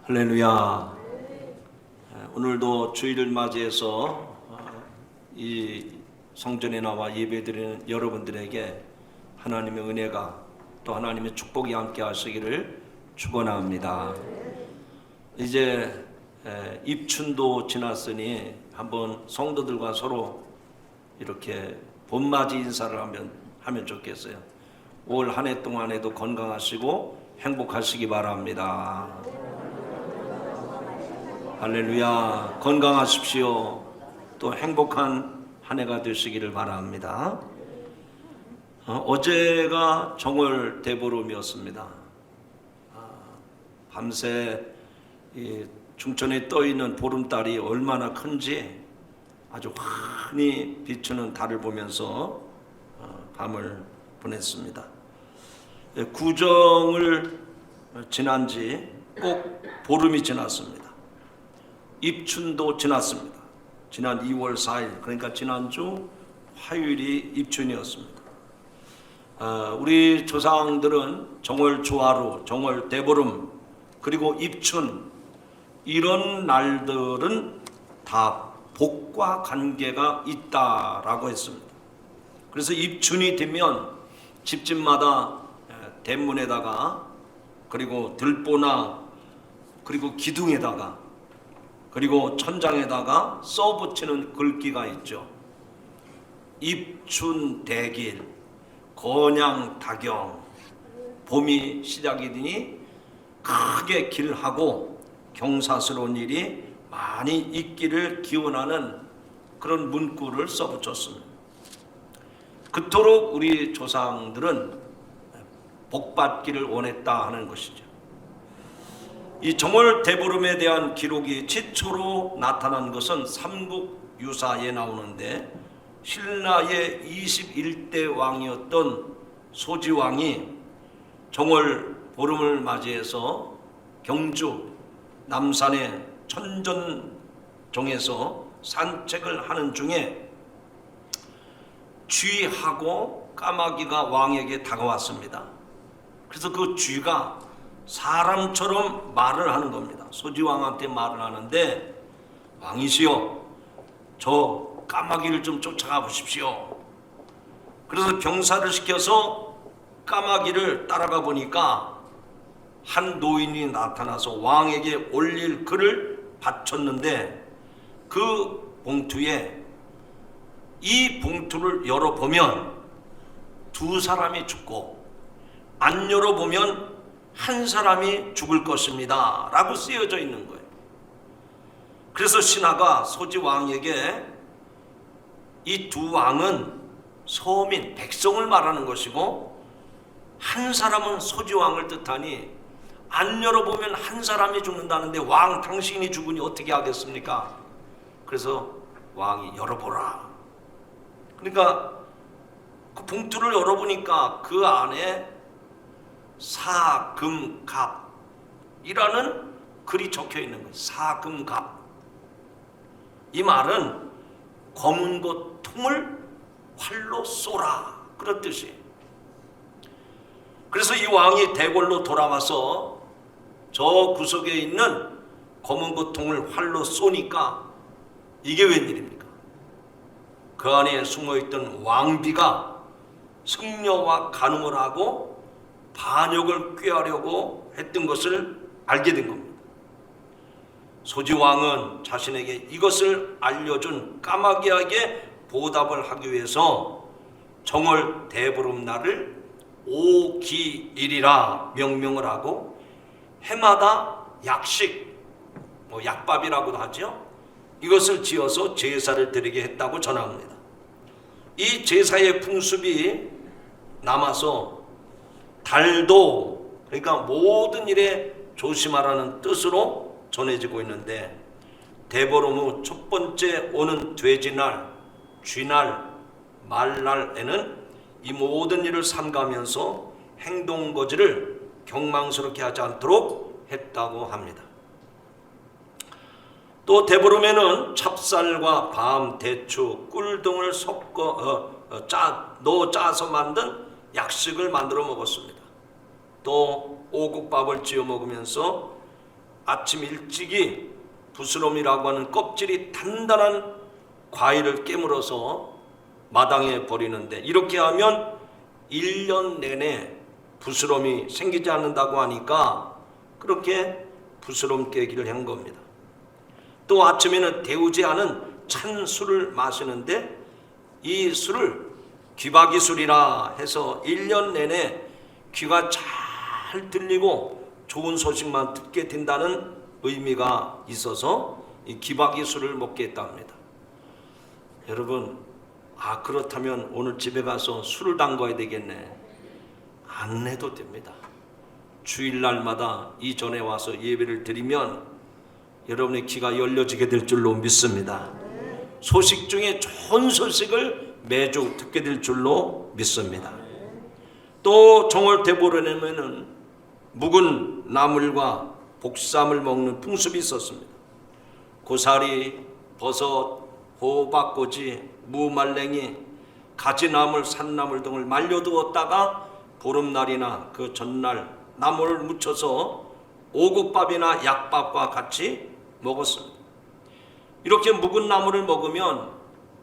할렐루야. 오늘도 주일을 맞이해서 이 성전에 나와 예배드리는 여러분들에게 하나님의 은혜가 또 하나님의 축복이 함께 하시기를 축원합니다. 이제 입춘도 지났으니 한번 성도들과 서로 이렇게 봄맞이 인사를 하면 좋겠어요. 올 한 해 동안에도 건강하시고 행복하시기 바랍니다. 할렐루야. 건강하십시오. 또 행복한 한 해가 되시기를 바랍니다. 어제가 정월 대보름이었습니다. 밤새 중천에 떠있는 보름달이 얼마나 큰지 아주 환히 비추는 달을 보면서 밤을 보냈습니다. 구정을 지난 지 꼭 보름이 지났습니다. 입춘도 지났습니다. 지난 2월 4일, 그러니까 지난주 화요일이 입춘이었습니다. 우리 조상들은 정월 조하루, 정월 대보름, 그리고 입춘, 이런 날들은 다 복과 관계가 있다라고 했습니다. 그래서 입춘이 되면 집집마다 대문에다가, 그리고 들보나, 그리고 기둥에다가, 그리고 천장에다가 써붙이는 글귀가 있죠. 입춘대길, 건양다경, 봄이 시작이 되니 크게 길하고 경사스러운 일이 많이 있기를 기원하는 그런 문구를 써붙였습니다. 그토록 우리 조상들은 복받기를 원했다 하는 것이죠. 이 정월 대보름에 대한 기록이 최초로 나타난 것은 삼국유사에 나오는데, 신라의 21대 왕이었던 소지왕이 정월 보름을 맞이해서 경주 남산의 천전정에서 산책을 하는 중에 쥐하고 까마귀가 왕에게 다가왔습니다. 그래서 그 쥐가 사람처럼 말을 하는 겁니다. 소지왕한테 말을 하는데, 왕이시여, 저 까마귀를 좀 쫓아가 보십시오. 그래서 병사를 시켜서 까마귀를 따라가 보니까 한 노인이 나타나서 왕에게 올릴 글을 바쳤는데, 그 봉투에 이 봉투를 열어보면 두 사람이 죽고 안 열어보면 한 사람이 죽을 것입니다 라고 쓰여져 있는 거예요. 그래서 신하가 소지왕에게 이 두 왕은 서민, 백성을 말하는 것이고, 한 사람은 소지왕을 뜻하니 안 열어보면 한 사람이 죽는다는데 왕 당신이 죽으니 어떻게 하겠습니까? 그래서 왕이 열어보라. 그러니까 그 봉투를 열어보니까 그 안에 사금갑이라는 글이 적혀 있는 거예요. 사금갑. 이 말은 검은 것 통을 활로 쏘라, 그런 뜻이에요. 그래서 이 왕이 대궐로 돌아와서 저 구석에 있는 검은 것 통을 활로 쏘니까 이게 웬일입니까? 그 안에 숨어있던 왕비가 승려와 간음을 하고 반역을 꾀하려고 했던 것을 알게 된 겁니다. 소지왕은 자신에게 이것을 알려준 까마귀에게 보답을 하기 위해서 정월 대보름날을 오기일이라 명명을 하고, 해마다 약식, 약밥이라고도 하죠. 이것을 지어서 제사를 드리게 했다고 전합니다. 이 제사의 풍습이 남아서 달도, 그러니까 모든 일에 조심하라는 뜻으로 전해지고 있는데, 대보름 후 첫 번째 오는 돼지날, 쥐날, 말날에는 이 모든 일을 삼가면서 행동거지를 경망스럽게 하지 않도록 했다고 합니다. 또 대보름에는 찹쌀과 밤, 대추, 꿀 등을 섞어 짜서 만든 약식을 만들어 먹었습니다. 또 오곡밥을 지어 먹으면서 아침 일찍이 부스럼이라고 하는 껍질이 단단한 과일을 깨물어서 마당에 버리는데, 이렇게 하면 1년 내내 부스럼이 생기지 않는다고 하니까 그렇게 부스럼 깨기를 한 겁니다. 또 아침에는 데우지 않은 찬 술을 마시는데, 이 술을 귀박이 술이라 해서 1년 내내 귀가 잘 들리고 좋은 소식만 듣게 된다는 의미가 있어서 이 귀박이 술을 먹게 했답니다. 여러분, 그렇다면 오늘 집에 가서 술을 담궈야 되겠네. 안 해도 됩니다. 주일날마다 이 전에 와서 예배를 드리면 여러분의 귀가 열려지게 될 줄로 믿습니다. 소식 중에 좋은 소식을 매주 듣게 될 줄로 믿습니다. 또 정월 대보름에는 묵은 나물과 복삼을 먹는 풍습이 있었습니다. 고사리, 버섯, 호박꼬지, 무말랭이, 가지나물, 산나물 등을 말려두었다가 보름날이나 그 전날 나물을 묻혀서 오곡밥이나 약밥과 같이 먹었습니다. 이렇게 묵은 나물을 먹으면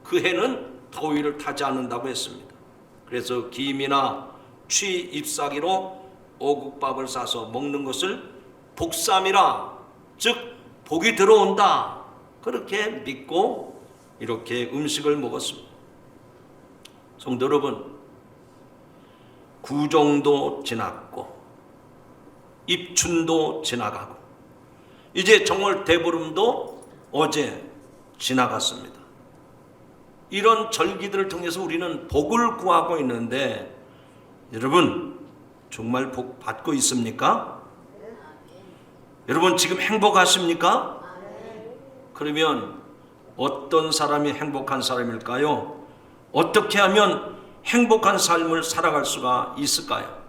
그 해는 더위를 타지 않는다고 했습니다. 그래서 김이나 취 잎사귀로 오곡밥을 싸서 먹는 것을 복삼이라, 즉 복이 들어온다, 그렇게 믿고 이렇게 음식을 먹었습니다. 성도 여러분, 구정도 지났고 입춘도 지나가고 이제 정월 대보름도 어제 지나갔습니다. 이런 절기들을 통해서 우리는 복을 구하고 있는데, 여러분 정말 복 받고 있습니까? 여러분 지금 행복하십니까? 그러면 어떤 사람이 행복한 사람일까요? 어떻게 하면 행복한 삶을 살아갈 수가 있을까요?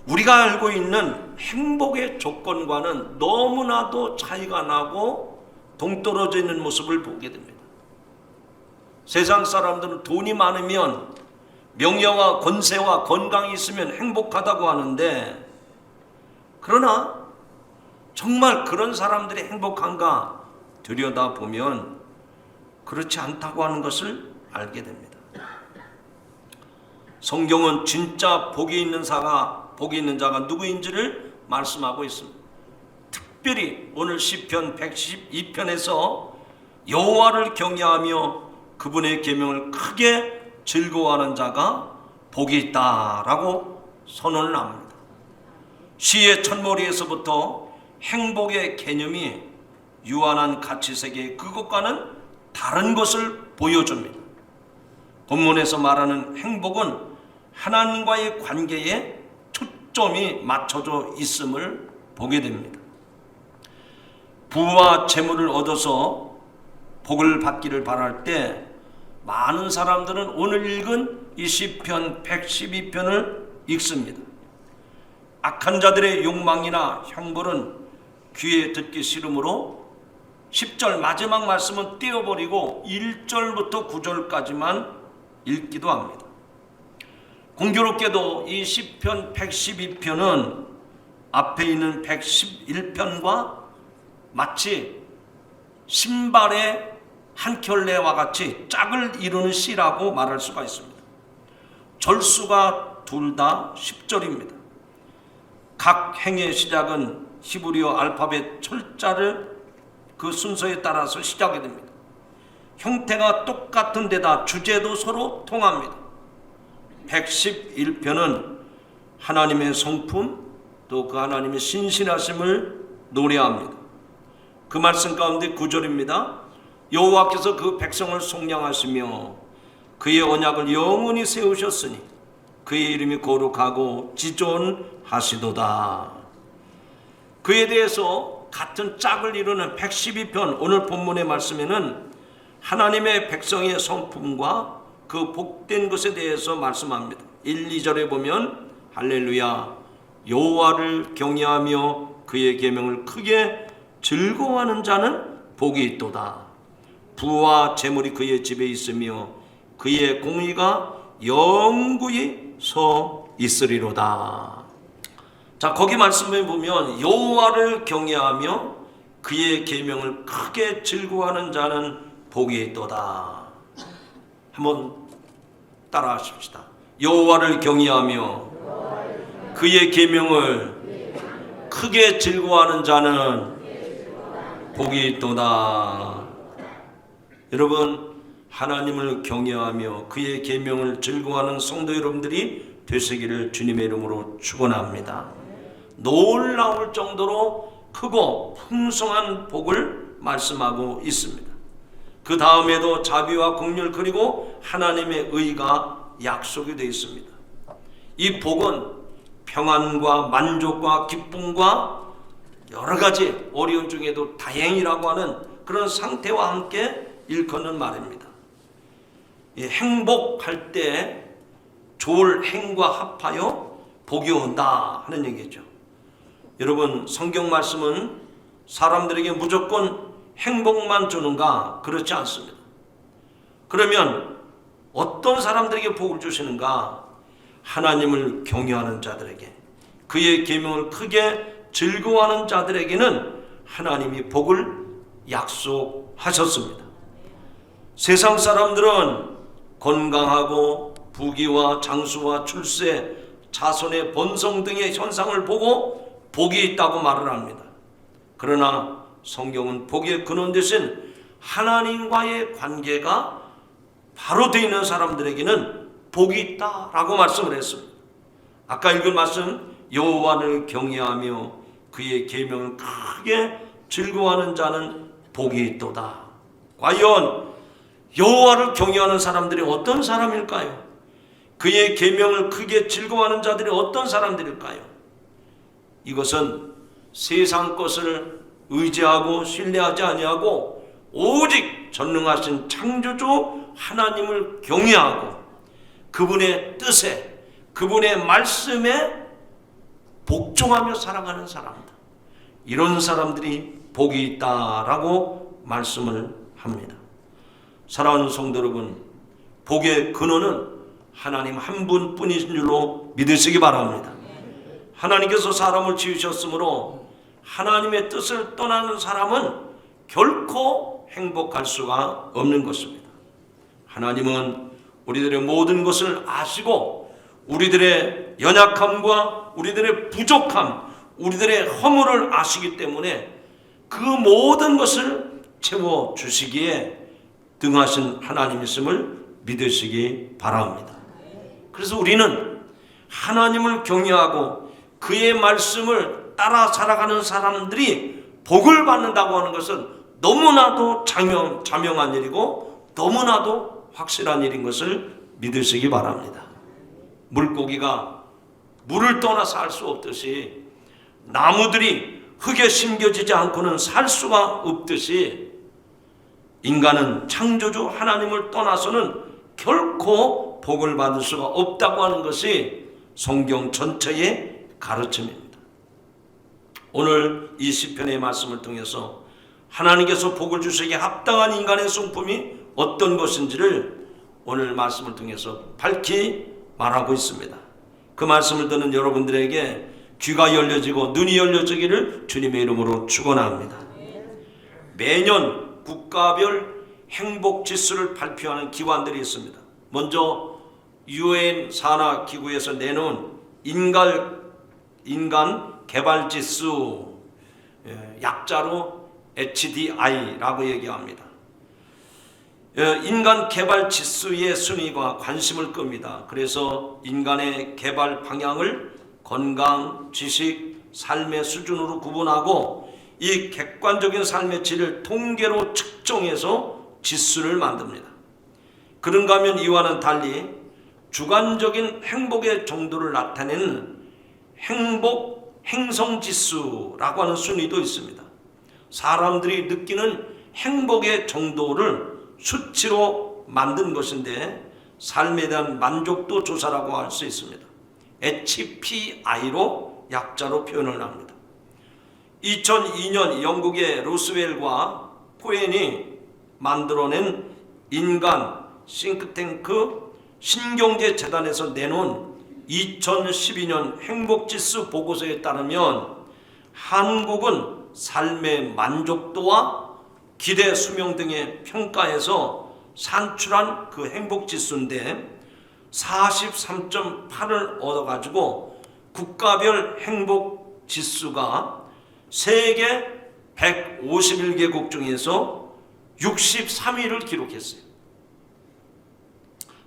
우리가 알고 있는 행복의 조건과는 너무나도 차이가 나고 동떨어져 있는 모습을 보게 됩니다. 세상 사람들은 돈이 많으면, 명예와 권세와 건강이 있으면 행복하다고 하는데, 그러나 정말 그런 사람들이 행복한가 들여다보면 그렇지 않다고 하는 것을 알게 됩니다. 성경은 진짜 복이 있는 자가 누구인지를 말씀하고 있습니다. 특별히 오늘 시편 112편에서 여호와를 경외하며 그분의 계명을 크게 즐거워하는 자가 복이 있다라고 선언을 합니다. 시의 첫머리에서부터 행복의 개념이 유한한 가치세계 그것과는 다른 것을 보여줍니다. 본문에서 말하는 행복은 하나님과의 관계에 초점이 맞춰져 있음을 보게 됩니다. 부와 재물을 얻어서 복을 받기를 바랄 때 많은 사람들은 오늘 읽은 이 시편 112편을 읽습니다. 악한 자들의 욕망이나 형벌은 귀에 듣기 싫으므로 10절 마지막 말씀은 떼어버리고 1절부터 9절까지만 읽기도 합니다. 공교롭게도 이 시편 112편은 앞에 있는 111편과 마치 신발의 한 켤레와 같이 짝을 이루는 시라고 말할 수가 있습니다. 절수가 둘 다 10절입니다. 각 행의 시작은 히브리어 알파벳 철자를 그 순서에 따라서 시작이 됩니다. 형태가 똑같은 데다 주제도 서로 통합니다. 111편은 하나님의 성품, 또 그 하나님의 신실하심을 노래합니다. 그 말씀 가운데 9절입니다. 여호와께서 그 백성을 속량하시며 그의 언약을 영원히 세우셨으니 그의 이름이 거룩하고 지존하시도다. 그에 대해서 같은 짝을 이루는 112편 오늘 본문의 말씀에는 하나님의 백성의 성품과 그 복된 것에 대해서 말씀합니다. 1, 2절에 보면 할렐루야 여호와를 경외하며 그의 계명을 크게 즐거워하는 자는 복이 있도다. 부와 재물이 그의 집에 있으며 그의 공의가 영구히 서 있으리로다. 자, 거기 말씀에 보면 여호와를 경외하며 그의 계명을 크게 즐거워하는 자는 복이 있도다. 한번 따라 하십시다. 여호와를 경외하며 그의 계명을 크게 즐거워하는 자는 복이 있도다. 여러분, 하나님을 경외하며 그의 계명을 즐거워하는 성도 여러분들이 되시기를 주님의 이름으로 축원합니다. 놀라울 정도로 크고 풍성한 복을 말씀하고 있습니다. 그 다음에도 자비와 긍휼 그리고 하나님의 의가 약속이 되어 있습니다. 이 복은 평안과 만족과 기쁨과 여러 가지 어려움 중에도 다행이라고 하는 그런 상태와 함께 일컫는 말입니다. 행복할 때 좋을 행과 합하여 복이 온다 하는 얘기죠. 여러분, 성경 말씀은 사람들에게 무조건 행복만 주는가? 그렇지 않습니다. 그러면 어떤 사람들에게 복을 주시는가? 하나님을 경외하는 자들에게, 그의 계명을 크게 즐거워하는 자들에게는 하나님이 복을 약속하셨습니다. 세상 사람들은 건강하고 부귀와 장수와 출세, 자손의 번성 등의 현상을 보고 복이 있다고 말을 합니다. 그러나 성경은 복의 근원 되신 하나님과의 관계가 바로 되어 있는 사람들에게는 복이 있다라고 말씀을 했습니다. 아까 읽은 말씀, 여호와를 경외하며 그의 계명을 크게 즐거워하는 자는 복이 있도다. 과연 여호와를 경외하는 사람들이 어떤 사람일까요? 그의 계명을 크게 즐거워하는 자들이 어떤 사람들일까요? 이것은 세상 것을 의지하고 신뢰하지 아니하고 오직 전능하신 창조주 하나님을 경외하고 그분의 뜻에, 그분의 말씀에 복종하며 살아가는 사람들, 이런 사람들이 복이 있다라고 말씀을 합니다. 사랑하는 성도 여러분, 복의 근원은 하나님 한 분뿐이신 줄로 믿으시기 바랍니다. 하나님께서 사람을 지으셨으므로 하나님의 뜻을 떠나는 사람은 결코 행복할 수가 없는 것입니다. 하나님은 우리들의 모든 것을 아시고 우리들의 연약함과 우리들의 부족함, 우리들의 허물을 아시기 때문에 그 모든 것을 채워주시기에 등하신 하나님이심을 믿으시기 바랍니다. 그래서 우리는 하나님을 경외하고 그의 말씀을 따라 살아가는 사람들이 복을 받는다고 하는 것은 너무나도 자명한 일이고 너무나도 확실한 일인 것을 믿으시기 바랍니다. 물고기가 물을 떠나서 살 수 없듯이, 나무들이 흙에 심겨지지 않고는 살 수가 없듯이, 인간은 창조주 하나님을 떠나서는 결코 복을 받을 수가 없다고 하는 것이 성경 전체의 가르침입니다. 오늘 이 시편의 말씀을 통해서 하나님께서 복을 주시기에 합당한 인간의 성품이 어떤 것인지를 오늘 말씀을 통해서 밝히 말하고 있습니다. 그 말씀을 듣는 여러분들에게 귀가 열려지고 눈이 열려지기를 주님의 이름으로 축원합니다. 매년 국가별 행복 지수를 발표하는 기관들이 있습니다. 먼저 UN 산하 기구에서 내놓은 인간 개발 지수, 약자로 HDI라고 얘기합니다. 인간 개발 지수의 순위가 관심을 끕니다. 그래서 인간의 개발 방향을 건강, 지식, 삶의 수준으로 구분하고 이 객관적인 삶의 질을 통계로 측정해서 지수를 만듭니다. 그런가 하면 이와는 달리 주관적인 행복의 정도를 나타내는 행복 행성지수라고 하는 순위도 있습니다. 사람들이 느끼는 행복의 정도를 수치로 만든 것인데 삶에 대한 만족도 조사라고 할 수 있습니다. HPI로 약자로 표현을 합니다. 2002년 영국의 로스웰과 코엔이 만들어낸 인간 싱크탱크 신경제재단에서 내놓은 2012년 행복지수 보고서에 따르면 한국은 삶의 만족도와 기대 수명 등의 평가에서 산출한 그 행복지수인데 43.8을 얻어가지고 국가별 행복지수가 세계 151개국 중에서 63위를 기록했어요.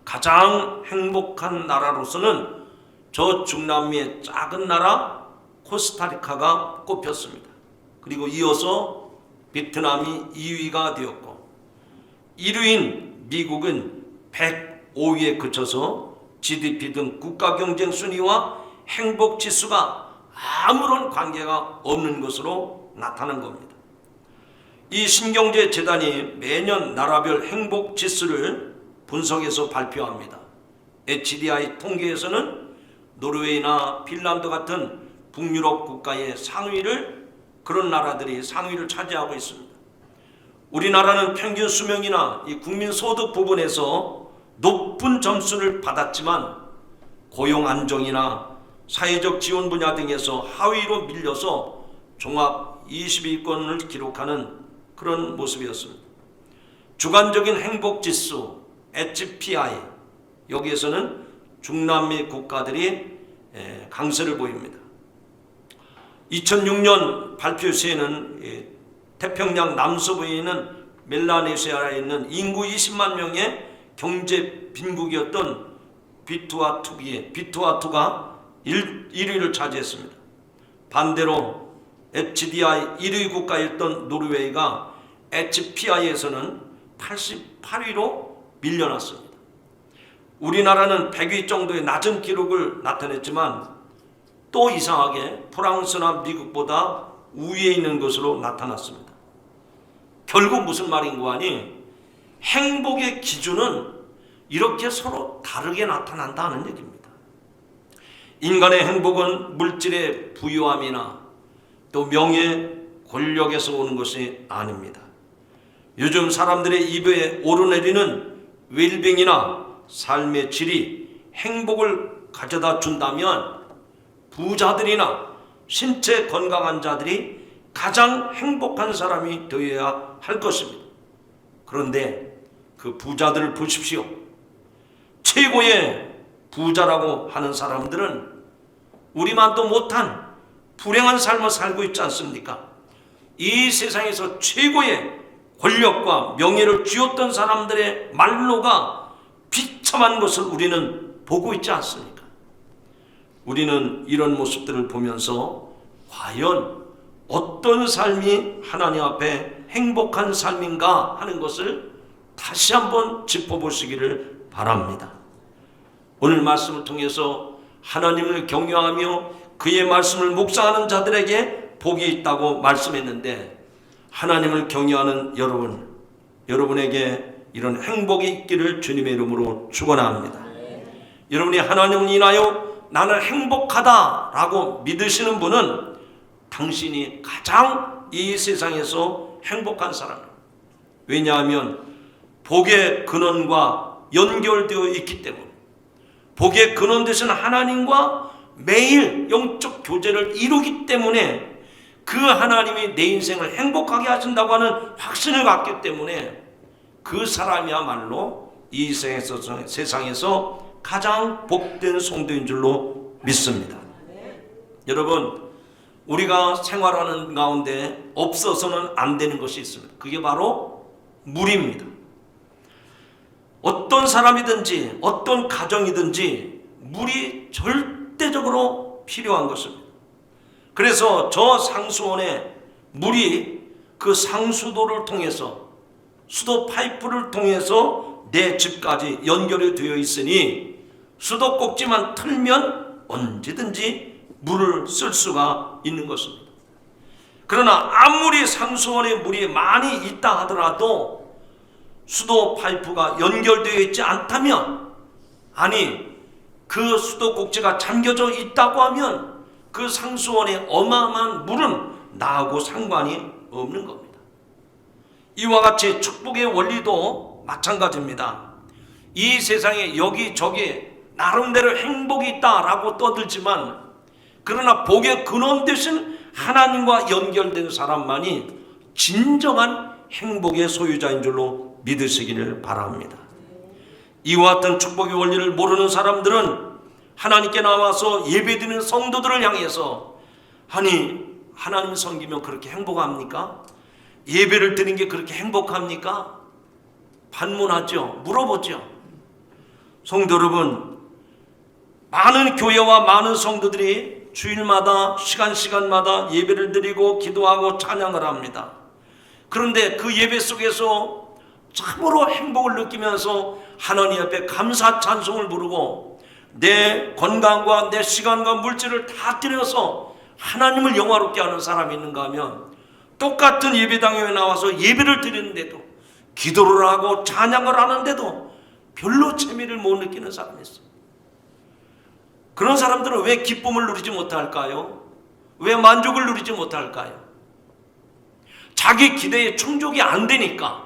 가장 행복한 나라로서는 저 중남미의 작은 나라 코스타리카가 꼽혔습니다. 그리고 이어서 베트남이 2위가 되었고 1위인 미국은 105위에 그쳐서 GDP 등 국가 경쟁 순위와 행복 지수가 아무런 관계가 없는 것으로 나타난 겁니다. 이 신경제재단이 매년 나라별 행복 지수를 분석해서 발표합니다. HDI 통계에서는 노르웨이나 핀란드 같은 북유럽 국가의 상위를 그런 나라들이 상위를 차지하고 있습니다. 우리나라는 평균 수명이나 이 국민 소득 부분에서 높은 점수를 받았지만 고용 안정이나 사회적 지원 분야 등에서 하위로 밀려서 종합 20위권을 기록하는 그런 모습이었습니다. 주관적인 행복지수 HPI 여기에서는 중남미 국가들이 강세를 보입니다. 2006년 발표 시에는 태평양 남서부에 있는 멜라네시아에 있는 인구 20만 명의 경제 빈국이었던 비투아투가 1위를 차지했습니다. 반대로 HDI 1위 국가였던 노르웨이가 HPI에서는 88위로 밀려났습니다. 우리나라는 100위 정도의 낮은 기록을 나타냈지만 또 이상하게 프랑스나 미국보다 우위에 있는 것으로 나타났습니다. 결국 무슨 말인고 하니 행복의 기준은 이렇게 서로 다르게 나타난다는 얘기입니다. 인간의 행복은 물질의 부유함이나 또 명예, 권력에서 오는 것이 아닙니다. 요즘 사람들의 입에 오르내리는 웰빙이나 삶의 질이 행복을 가져다 준다면 부자들이나 신체 건강한 자들이 가장 행복한 사람이 되어야 할 것입니다. 그런데 그 부자들을 보십시오. 최고의 부자라고 하는 사람들은 우리만도 못한 불행한 삶을 살고 있지 않습니까? 이 세상에서 최고의 권력과 명예를 쥐었던 사람들의 말로가 비참한 것을 우리는 보고 있지 않습니까? 우리는 이런 모습들을 보면서 과연 어떤 삶이 하나님 앞에 행복한 삶인가 하는 것을 다시 한번 짚어보시기를 바랍니다. 오늘 말씀을 통해서 하나님을 경외하며 그의 말씀을 묵상하는 자들에게 복이 있다고 말씀했는데 하나님을 경외하는 여러분에게 이런 행복이 있기를 주님의 이름으로 축원합니다. 여러분이 하나님을 인하여 나는 행복하다라고 믿으시는 분은 당신이 가장 이 세상에서 행복한 사람입니다. 왜냐하면 복의 근원과 연결되어 있기 때문에 복의 근원 되신 하나님과 매일 영적 교제를 이루기 때문에 그 하나님이 내 인생을 행복하게 하신다고 하는 확신을 갖기 때문에 그 사람이야말로 이 세상에서 가장 복된 성도인 줄로 믿습니다. 여러분, 우리가 생활하는 가운데 없어서는 안 되는 것이 있습니다. 그게 바로 물입니다. 어떤 사람이든지 어떤 가정이든지 물이 절대적으로 필요한 것입니다. 그래서 저 상수원에 물이 그 상수도를 통해서 수도 파이프를 통해서 내 집까지 연결이 되어 있으니 수도꼭지만 틀면 언제든지 물을 쓸 수가 있는 것입니다. 그러나 아무리 상수원에 물이 많이 있다 하더라도 수도 파이프가 연결되어 있지 않다면, 아니 그 수도꼭지가 잠겨져 있다고 하면 그 상수원의 어마어마한 물은 나하고 상관이 없는 겁니다. 이와 같이 축복의 원리도 마찬가지입니다. 이 세상에 여기저기 나름대로 행복이 있다라고 떠들지만, 그러나 복의 근원 되신 하나님과 연결된 사람만이 진정한 행복의 소유자인 줄로 믿으시기를 바랍니다. 이와 같은 축복의 원리를 모르는 사람들은 하나님께 나와서 예배드리는 성도들을 향해서, 아니 하나님 섬기면 그렇게 행복합니까? 예배를 드리는 게 그렇게 행복합니까? 반문하죠. 물어보죠. 성도 여러분, 많은 교회와 많은 성도들이 주일마다 시간마다 예배를 드리고 기도하고 찬양을 합니다. 그런데 그 예배 속에서 참으로 행복을 느끼면서 하나님 앞에 감사 찬송을 부르고 내 건강과 내 시간과 물질을 다 들여서 하나님을 영화롭게 하는 사람이 있는가 하면, 똑같은 예배당에 나와서 예배를 드리는데도, 기도를 하고 찬양을 하는데도 별로 재미를 못 느끼는 사람이 있어요. 그런 사람들은 왜 기쁨을 누리지 못할까요? 왜 만족을 누리지 못할까요? 자기 기대에 충족이 안 되니까,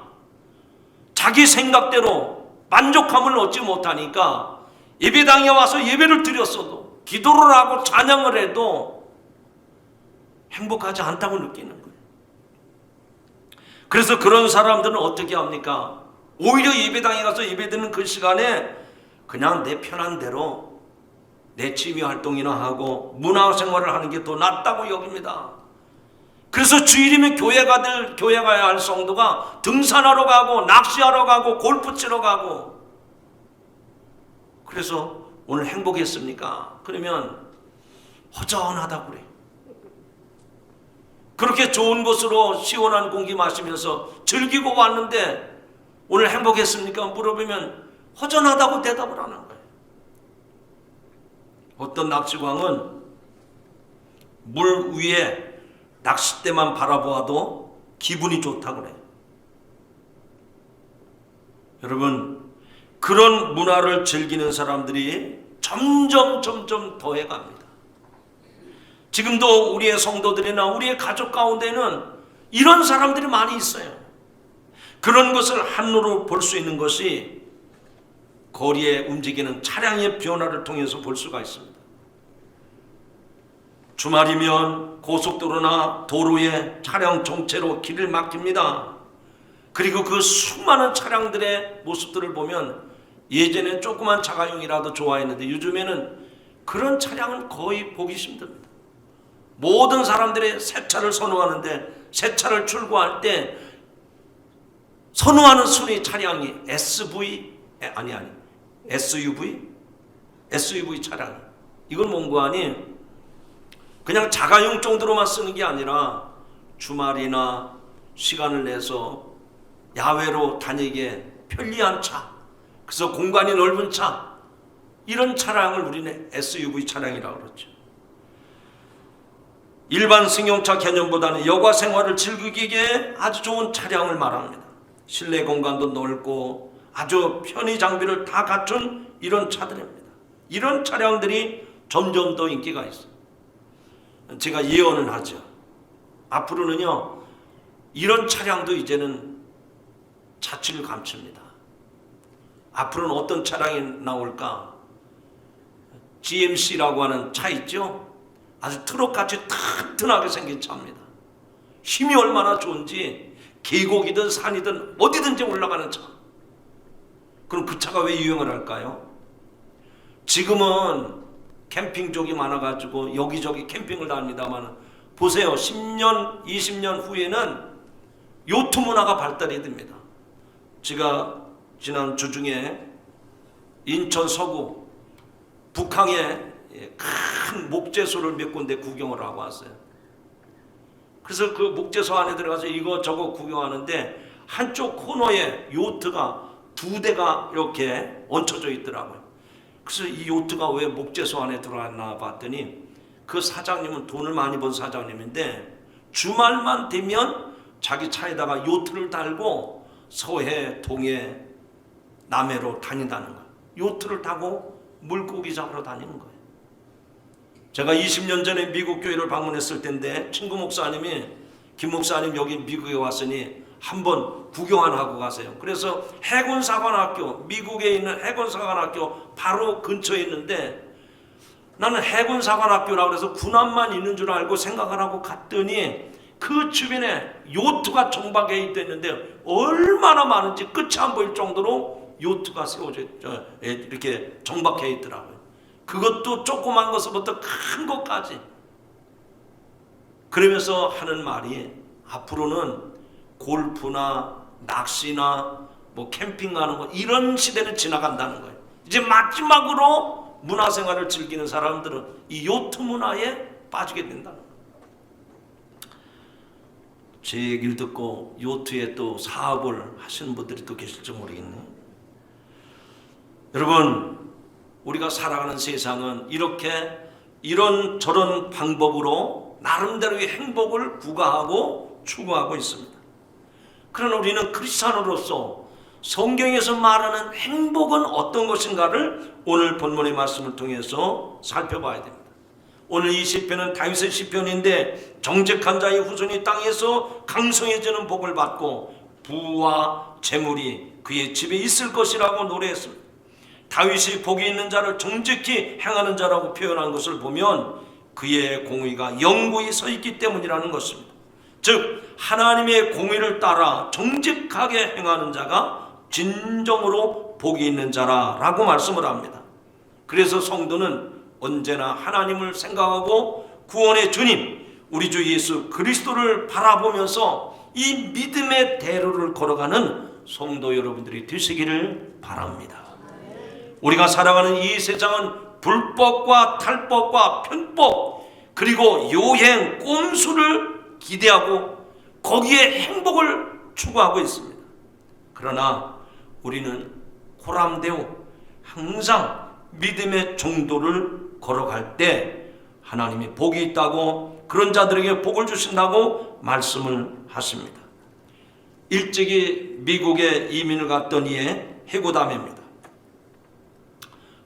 자기 생각대로 만족함을 얻지 못하니까 예배당에 와서 예배를 드렸어도, 기도를 하고 찬양을 해도 행복하지 않다고 느끼는 거예요. 그래서 그런 사람들은 어떻게 합니까? 오히려 예배당에 가서 예배드리는 그 시간에 그냥 내 편한 대로 내 취미 활동이나 하고 문화생활을 하는 게 더 낫다고 여깁니다. 그래서 주일이면 교회 가야 할 성도가 등산하러 가고 낚시하러 가고 골프 치러 가고, 그래서 오늘 행복했습니까? 그러면 허전하다고 그래요. 그렇게 좋은 곳으로 시원한 공기 마시면서 즐기고 왔는데 오늘 행복했습니까? 물어보면 허전하다고 대답을 하는 거예요. 어떤 낚시광은 물 위에 낚싯대만 바라보아도 기분이 좋다고 그래요. 여러분, 그런 문화를 즐기는 사람들이 점점 더해갑니다. 지금도 우리의 성도들이나 우리의 가족 가운데는 이런 사람들이 많이 있어요. 그런 것을 한눈으로 볼 수 있는 것이 거리에 움직이는 차량의 변화를 통해서 볼 수가 있습니다. 주말이면 고속도로나 도로에 차량 정체로 길을 막힙니다. 그리고 그 수많은 차량들의 모습들을 보면, 예전에 조그만 자가용이라도 좋아했는데 요즘에는 그런 차량은 거의 보기 힘듭니다. 모든 사람들이 새 차를 선호하는데, 새 차를 출고할 때 선호하는 순위 차량이 SUV 차량. 이걸 뭔가 하니, 그냥 자가용 정도로만 쓰는 게 아니라 주말이나 시간을 내서 야외로 다니기에 편리한 차, 그래서 공간이 넓은 차, 이런 차량을 우리는 SUV 차량이라고 그러죠. 일반 승용차 개념보다는 여가 생활을 즐기기에 아주 좋은 차량을 말합니다. 실내 공간도 넓고 아주 편의 장비를 다 갖춘 이런 차들입니다. 이런 차량들이 점점 더 인기가 있어요. 제가 예언을 하죠. 앞으로는요, 이런 차량도 이제는 자취를 감춥니다. 앞으로는 어떤 차량이 나올까? GMC라고 하는 차 있죠? 아주 트럭같이 튼튼하게 생긴 차입니다. 힘이 얼마나 좋은지 계곡이든 산이든 어디든지 올라가는 차. 그럼 그 차가 왜 유행을 할까요? 지금은 캠핑족이 많아가지고 여기저기 캠핑을 다닙니다만, 보세요. 10년, 20년 후에는 요트 문화가 발달이 됩니다. 제가 지난 주중에 인천 서구 북항에 큰 목재소를 몇 군데 구경을 하고 왔어요. 그래서 그 목재소 안에 들어가서 이거저거 구경하는데, 한쪽 코너에 요트가 2대가 이렇게 얹혀져 있더라고요. 그래서 이 요트가 왜 목재소 안에 들어왔나 봤더니, 그 사장님은 돈을 많이 번 사장님인데 주말만 되면 자기 차에다가 요트를 달고 서해, 동해, 남해로 다닌다는 거예요. 요트를 타고 물고기 잡으러 다니는 거예요. 제가 20년 전에 미국 교회를 방문했을 때인데, 친구 목사님이, 김 목사님 여기 미국에 왔으니 한번 구경을 하고 가세요. 그래서 해군사관학교, 미국에 있는 해군사관학교 바로 근처에 있는데, 나는 해군사관학교라고 그래서 군함만 있는 줄 알고 생각을 하고 갔더니 그 주변에 요트가 정박해 있는데 얼마나 많은지 끝이 안 보일 정도로 요트가 세워져 이렇게 정박해 있더라고요. 그것도 조그만 것부터 큰 것까지. 그러면서 하는 말이, 앞으로는 골프나 낚시나 뭐 캠핑 가는 거 이런 시대는 지나간다는 거예요. 이제 마지막으로 문화생활을 즐기는 사람들은 이 요트 문화에 빠지게 된다는 거예요. 제 얘기를 듣고 요트에 또 사업을 하시는 분들이 또 계실지 모르겠네요. 여러분, 우리가 살아가는 세상은 이렇게 이런 저런 방법으로 나름대로의 행복을 구가하고 추구하고 있습니다. 그러나 우리는 크리스찬으로서 성경에서 말하는 행복은 어떤 것인가를 오늘 본문의 말씀을 통해서 살펴봐야 됩니다. 오늘 이 시편은 다윗의 시편인데, 정직한 자의 후손이 땅에서 강성해지는 복을 받고 부와 재물이 그의 집에 있을 것이라고 노래했습니다. 다윗이 복이 있는 자를 정직히 행하는 자라고 표현한 것을 보면 그의 공의가 영구히 서 있기 때문이라는 것입니다. 즉 하나님의 공의를 따라 정직하게 행하는 자가 진정으로 복이 있는 자라고 말씀을 합니다. 그래서 성도는 언제나 하나님을 생각하고 구원의 주님 우리 주 예수 그리스도를 바라보면서 이 믿음의 대로를 걸어가는 성도 여러분들이 되시기를 바랍니다. 우리가 살아가는 이 세상은 불법과 탈법과 편법 그리고 요행, 꼼수를 기대하고 거기에 행복을 추구하고 있습니다. 그러나 우리는 고람되어 항상 믿음의 정도를 걸어갈 때 하나님이 복이 있다고, 그런 자들에게 복을 주신다고 말씀을 하십니다. 일찍이 미국에 이민을 갔던 이의 해고담입니다.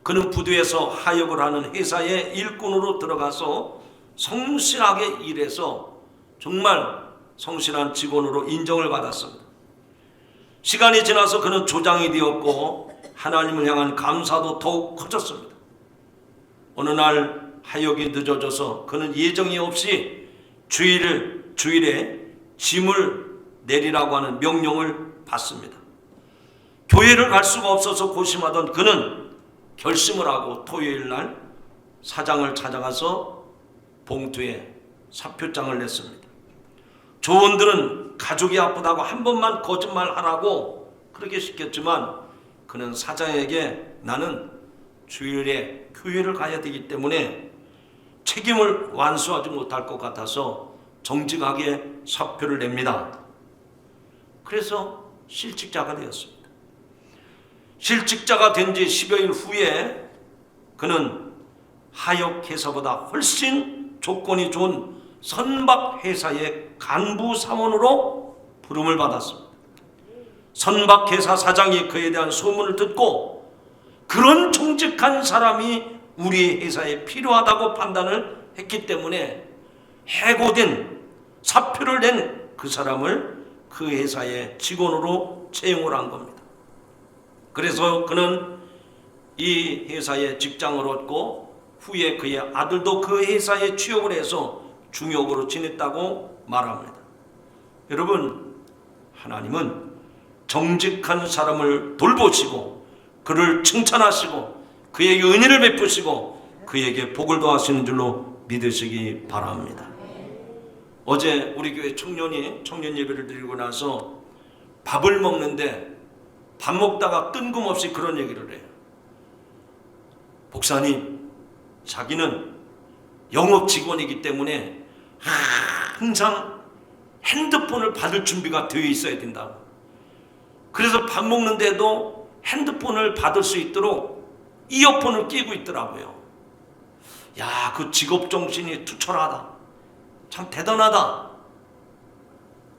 그는 부두에서 하역을 하는 회사의 일꾼으로 들어가서 성실하게 일해서 정말 성실한 직원으로 인정을 받았습니다. 시간이 지나서 그는 조장이 되었고 하나님을 향한 감사도 더욱 커졌습니다. 어느 날 하역이 늦어져서 그는 예정이 없이 주일에 짐을 내리라고 하는 명령을 받습니다. 교회를 갈 수가 없어서 고심하던 그는 결심을 하고 토요일 날 사장을 찾아가서 봉투에 사표장을 냈습니다. 조원들은 가족이 아프다고 한 번만 거짓말하라고 그렇게 시켰지만 그는 사장에게 나는 주일에 교회를 가야 되기 때문에 책임을 완수하지 못할 것 같아서 정직하게 사표를 냅니다. 그래서 실직자가 되었습니다. 실직자가 된 지 10여일 후에 그는 하역 회사보다 훨씬 조건이 좋은 선박 회사의 간부 사원으로 부름을 받았습니다. 선박 회사 사장이 그에 대한 소문을 듣고 그런 정직한 사람이 우리 회사에 필요하다고 판단을 했기 때문에 해고된 사표를 낸 그 사람을 그 회사의 직원으로 채용을 한 겁니다. 그래서 그는 이 회사에 직장을 얻고 후에 그의 아들도 그 회사에 취업을 해서 중역으로 지냈다고 말합니다. 여러분, 하나님은 정직한 사람을 돌보시고 그를 칭찬하시고 그에게 은혜를 베푸시고 그에게 복을 더하시는 줄로 믿으시기 바랍니다. 어제 우리 교회 청년 예배를 드리고 나서 밥을 먹는데 밥 먹다가 뜬금없이 그런 얘기를 해요. 목사님, 자기는 영업 직원이기 때문에 항상 핸드폰을 받을 준비가 되어 있어야 된다고. 그래서 밥 먹는데도 핸드폰을 받을 수 있도록 이어폰을 끼고 있더라고요. 야, 그 직업정신이 투철하다. 참 대단하다.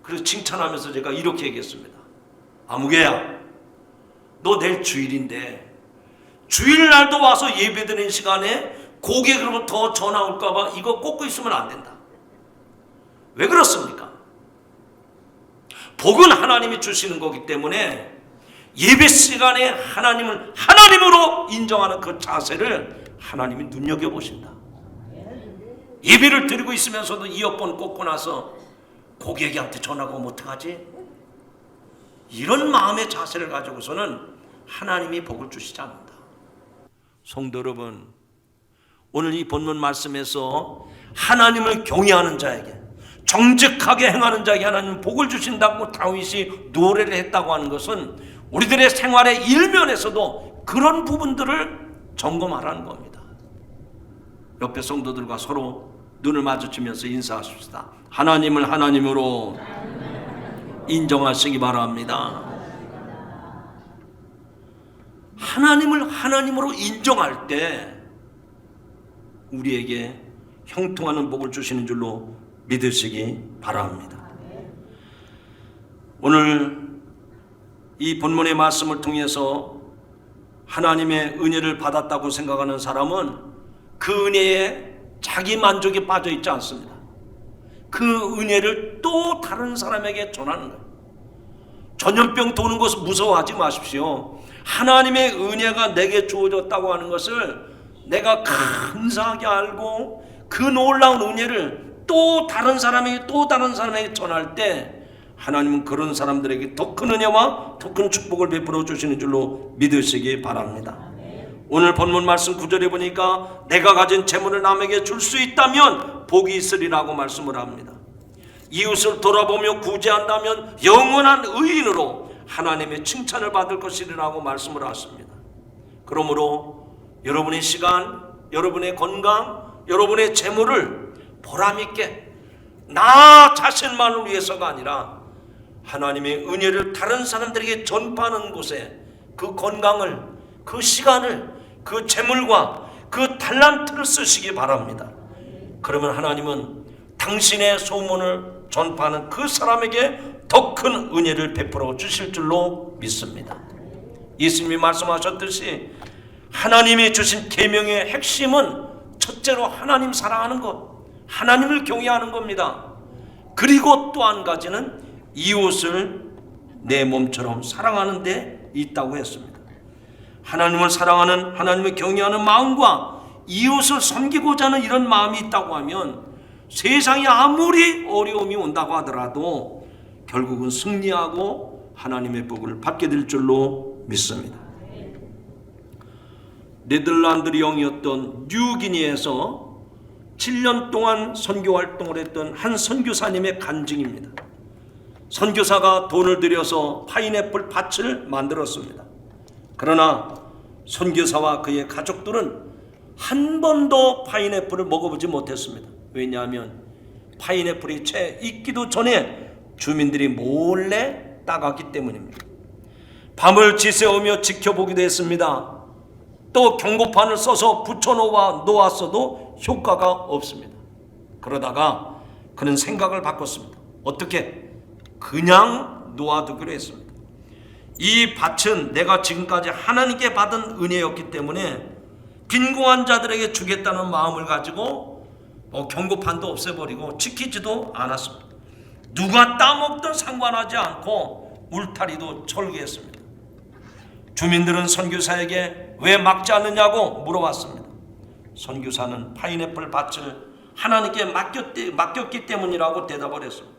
그래서 칭찬하면서 제가 이렇게 얘기했습니다. 아무개야, 너 내일 주일인데 주일날도 와서 예배드리는 시간에 고객으로부터 전화 올까봐 이거 꽂고 있으면 안 된다. 왜 그렇습니까? 복은 하나님이 주시는 거기 때문에 예배 시간에 하나님을 하나님으로 인정하는 그 자세를 하나님이 눈여겨보신다. 예배를 드리고 있으면서도 이어폰 꽂고 나서 고객한테 전화가 오면 어떡하지? 이런 마음의 자세를 가지고서는 하나님이 복을 주시지 않는다. 성도 여러분, 오늘 이 본문 말씀에서 하나님을 경외하는 자에게, 정직하게 행하는 자에게 하나님은 복을 주신다고 다윗이 노래를 했다고 하는 것은 우리들의 생활의 일면에서도 그런 부분들을 점검하라는 겁니다. 옆에 성도들과 서로 눈을 마주치면서 인사하십시다. 하나님을 하나님으로 인정하시기 바랍니다. 하나님을 하나님으로 인정할 때 우리에게 형통하는 복을 주시는 줄로 믿으시기 바랍니다. 오늘 이 본문의 말씀을 통해서 하나님의 은혜를 받았다고 생각하는 사람은 그 은혜에 자기 만족에 빠져 있지 않습니다. 그 은혜를 또 다른 사람에게 전하는 거예요. 전염병 도는 것을 무서워하지 마십시오. 하나님의 은혜가 내게 주어졌다고 하는 것을 내가 감사하게 알고 그 놀라운 은혜를 또 다른 사람에게 전할 때 하나님은 그런 사람들에게 더 큰 은혜와 더 큰 축복을 베풀어 주시는 줄로 믿으시기 바랍니다. 오늘 본문 말씀 9절에 보니까 내가 가진 재물을 남에게 줄 수 있다면 복이 있으리라고 말씀을 합니다. 이웃을 돌아보며 구제한다면 영원한 의인으로 하나님의 칭찬을 받을 것이라고 말씀을 하십니다. 그러므로 여러분의 시간, 여러분의 건강, 여러분의 재물을 보람있게 나 자신만을 위해서가 아니라 하나님의 은혜를 다른 사람들에게 전파하는 곳에 그 건강을, 그 시간을, 그 재물과 그 달란트를 쓰시기 바랍니다. 그러면 하나님은 당신의 소문을 전파하는 그 사람에게 더 큰 은혜를 베풀어 주실 줄로 믿습니다. 예수님이 말씀하셨듯이 하나님이 주신 계명의 핵심은 첫째로 하나님 사랑하는 것, 하나님을 경외하는 겁니다. 그리고 또 한 가지는 이웃을 내 몸처럼 사랑하는 데 있다고 했습니다. 하나님을 사랑하는, 하나님을 경외하는 마음과 이웃을 섬기고자 하는 이런 마음이 있다고 하면 세상에 아무리 어려움이 온다고 하더라도 결국은 승리하고 하나님의 복을 받게 될 줄로 믿습니다. 네덜란드 영이었던 뉴기니에서 7년 동안 선교 활동을 했던 한 선교사님의 간증입니다. 선교사가 돈을 들여서 파인애플 밭을 만들었습니다. 그러나 선교사와 그의 가족들은 한 번도 파인애플을 먹어보지 못했습니다. 왜냐하면 파인애플이 채 익기도 전에 주민들이 몰래 따갔기 때문입니다. 밤을 지새우며 지켜보기도 했습니다. 또 경고판을 써서 붙여놓았어도 효과가 없습니다. 그러다가 그는 생각을 바꿨습니다. 어떻게? 그냥 놓아두기로 했습니다. 이 밭은 내가 지금까지 하나님께 받은 은혜였기 때문에 빈궁한 자들에게 주겠다는 마음을 가지고 경고판도 없애버리고 지키지도 않았습니다. 누가 따먹든 상관하지 않고 울타리도 철거했습니다. 주민들은 선교사에게 왜 막지 않느냐고 물어봤습니다. 선교사는 파인애플 밭을 하나님께 맡겼기 때문이라고 대답을 했습니다.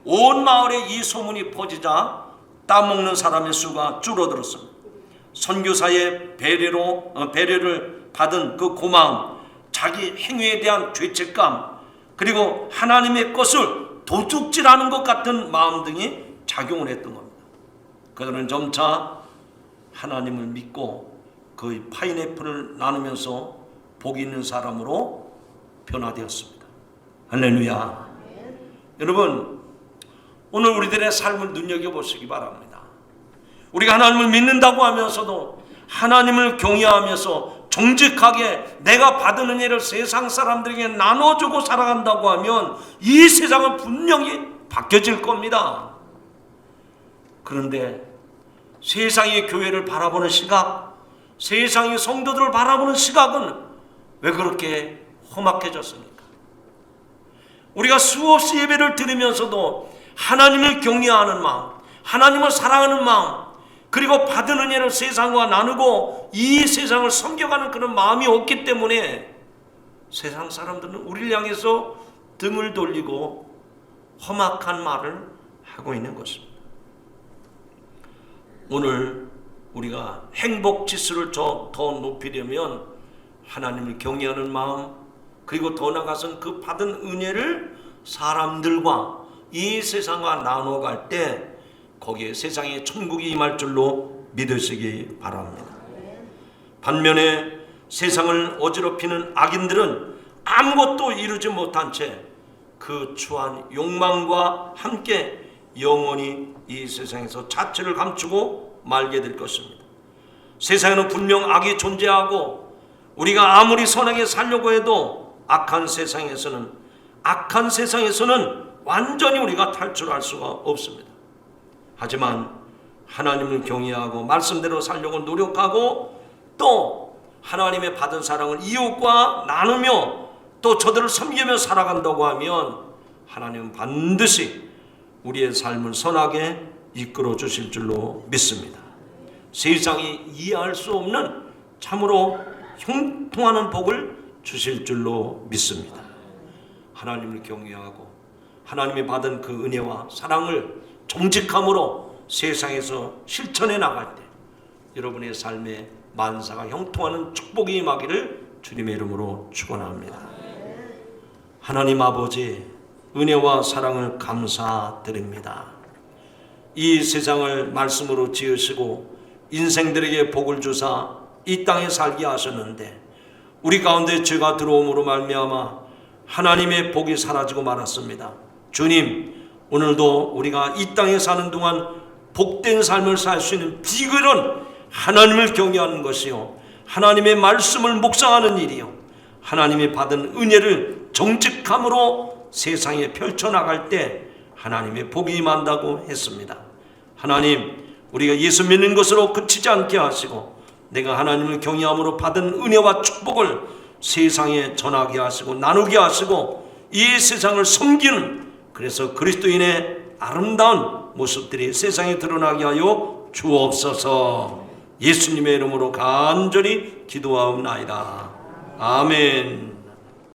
온 마을에 이 소문이 퍼지자 따먹는 사람의 수가 줄어들었습니다. 선교사의 배려를 받은 그 고마움, 자기 행위에 대한 죄책감, 그리고 하나님의 것을 도둑질하는 것 같은 마음 등이 작용을 했던 겁니다. 그들은 점차 하나님을 믿고 그 파인애플을 나누면서 복 있는 사람으로 변화되었습니다. 할렐루야. 여러분, 오늘 우리들의 삶을 눈여겨보시기 바랍니다. 우리가 하나님을 믿는다고 하면서도 하나님을 경외하면서 정직하게 내가 받은 은혜를 세상 사람들에게 나눠주고 살아간다고 하면 이 세상은 분명히 바뀌어질 겁니다. 그런데 세상의 교회를 바라보는 시각, 세상의 성도들을 바라보는 시각은 왜 그렇게 험악해졌습니까? 우리가 수없이 예배를 드리면서도 하나님을 경외하는 마음, 하나님을 사랑하는 마음, 그리고 받은 은혜를 세상과 나누고 이 세상을 섬겨가는 그런 마음이 없기 때문에 세상 사람들은 우리를 향해서 등을 돌리고 험악한 말을 하고 있는 것입니다. 오늘 우리가 행복 지수를 더 높이려면 하나님을 경외하는 마음, 그리고 더 나아가서는 그 받은 은혜를 사람들과 이 세상과 나눠갈 때 거기에 세상에 천국이 임할 줄로 믿으시기 바랍니다. 반면에 세상을 어지럽히는 악인들은 아무것도 이루지 못한 채 그 추한 욕망과 함께 영원히 이 세상에서 자취를 감추고 말게 될 것입니다. 세상에는 분명 악이 존재하고 우리가 아무리 선하게 살려고 해도 악한 세상에서는 완전히 우리가 탈출할 수가 없습니다. 하지만 하나님을 경외하고 말씀대로 살려고 노력하고 또 하나님의 받은 사랑을 이웃과 나누며 또 저들을 섬기며 살아간다고 하면 하나님은 반드시 우리의 삶을 선하게 이끌어 주실 줄로 믿습니다. 세상이 이해할 수 없는 참으로 형통하는 복을 주실 줄로 믿습니다. 하나님을 경외하고 하나님이 받은 그 은혜와 사랑을 정직함으로 세상에서 실천해 나갈 때 여러분의 삶에 만사가 형통하는 축복이 임하기를 주님의 이름으로 축원합니다. 하나님 아버지, 은혜와 사랑을 감사드립니다. 이 세상을 말씀으로 지으시고 인생들에게 복을 주사 이 땅에 살게 하셨는데 우리 가운데 죄가 들어옴으로 말미암아 하나님의 복이 사라지고 말았습니다. 주님, 오늘도 우리가 이 땅에 사는 동안 복된 삶을 살 수 있는 비결은 하나님을 경외하는 것이요, 하나님의 말씀을 묵상하는 일이요, 하나님이 받은 은혜를 정직함으로 세상에 펼쳐나갈 때 하나님의 복이 임한다고 했습니다. 하나님, 우리가 예수 믿는 것으로 그치지 않게 하시고 내가 하나님을 경외함으로 받은 은혜와 축복을 세상에 전하게 하시고 나누게 하시고 이 세상을 섬기는, 그래서 그리스도인의 아름다운 모습들이 세상에 드러나게 하여 주옵소서. 예수님의 이름으로 간절히 기도하옵나이다. 아멘.